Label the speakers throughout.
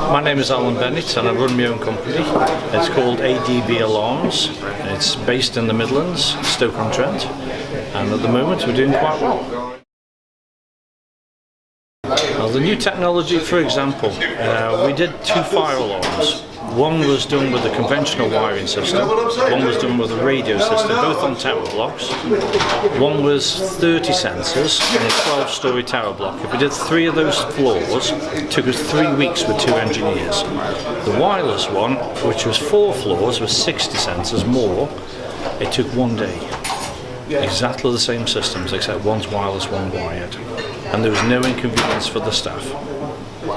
Speaker 1: My name is Alan Bennett and I run my own company. It's called ADB Alarms. It's based in the Midlands, Stoke-on-Trent, and at the moment we're doing quite well. Well, the new technology, for example, we did 2 fire alarms. One was done with a conventional wiring system, one was done with a radio system, both on tower blocks. One was 30 sensors in a 12-storey tower block. If we did 3 of those floors, it took us 3 weeks with 2 engineers. The wireless one, which was 4 floors with 60 sensors more, it took 1 day. Exactly the same systems, except one's wireless, one wired. And there was no inconvenience for the staff.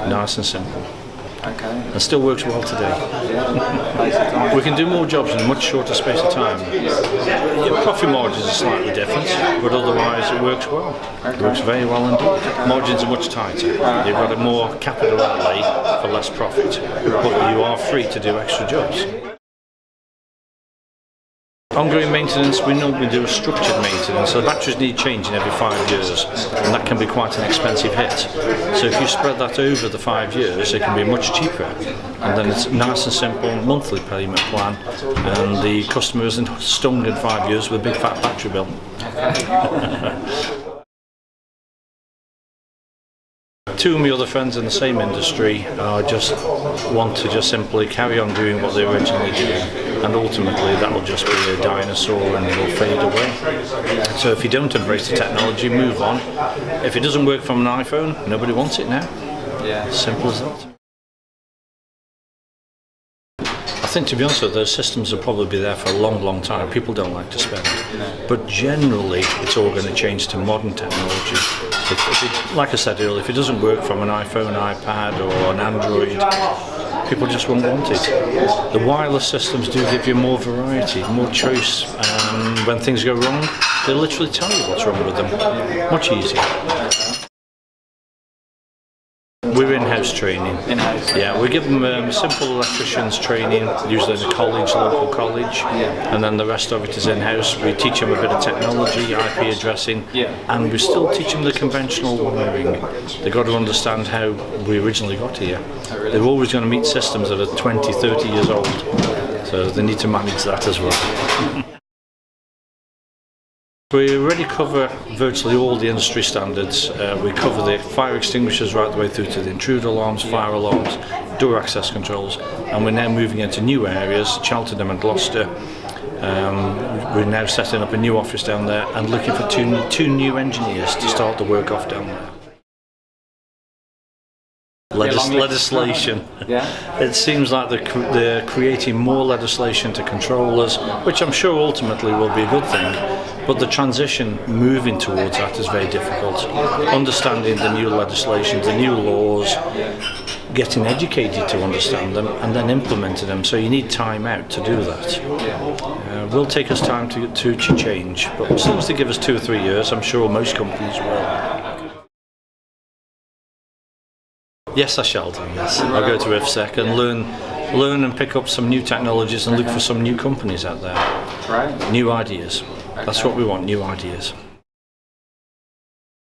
Speaker 1: Nice and simple.
Speaker 2: Okay.
Speaker 1: And still works well today. We can do more jobs in a much shorter space of time. Your profit margins are slightly different, but otherwise it works well. It works very well indeed. Margins are much tighter. You've got a more capital outlay for less profit, but you are free to do extra jobs. Ongoing maintenance, we normally do a structured maintenance, so the batteries need changing every 5 years, and that can be quite an expensive hit. So if you spread that over the 5 years, it can be much cheaper, and then it's nice and simple monthly payment plan, and the customer isn't stung in 5 years with a big fat battery bill. Two of my other friends in the same industry want to just simply carry on doing what they originally did, and ultimately that will just be a dinosaur and it will fade away. So if you don't embrace the technology, move on. If it doesn't work from an iPhone, nobody wants it now.
Speaker 2: Yeah.
Speaker 1: Simple as that. I think, to be honest with you, those systems will probably be there for a long time. People don't like to spend. But generally, it's all going to change to modern technology. Like I said earlier, if it doesn't work from an iPhone, iPad or an Android, people just won't want it. The wireless systems do give you more variety, more choice. When things go wrong, they literally tell you what's wrong with them. Much easier. We're in-house training.
Speaker 2: In-house?
Speaker 1: Yeah, we give them simple electricians training, usually in a college, local college, and then the rest of it is in-house. We teach them a bit of technology, IP addressing, and we still teach them the conventional wiring. They've got to understand how we originally got here. They're always going to meet systems that are 20, 30 years old, so they need to manage that as well. We already cover virtually all the industry standards. We cover the fire extinguishers right the way through to the intruder alarms, fire alarms, door access controls, and we're now moving into new areas, Cheltenham and Gloucester. We're now setting up a new office down there and looking for two new engineers to start the work off down there. Legislation. It seems like they're creating more legislation to control us, which I'm sure ultimately will be a good thing. But the transition moving towards that is very difficult. Understanding the new legislation, the new laws, getting educated to understand them, and then implementing them. So you need time out to do that. It will take us time to change, but as long as they give us 2 or 3 years, I'm sure most companies will. Yes, I shall do, yes. I'll go to IFSEC and learn and pick up some new technologies and look for some new companies out there.
Speaker 2: Right.
Speaker 1: New ideas. That's what we want, new ideas.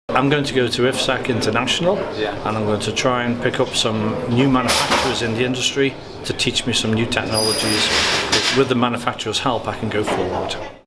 Speaker 1: I'm going to go to IFSEC International, and I'm going to try and pick up some new manufacturers in the industry to teach me some new technologies. With the manufacturers' help, I can go forward.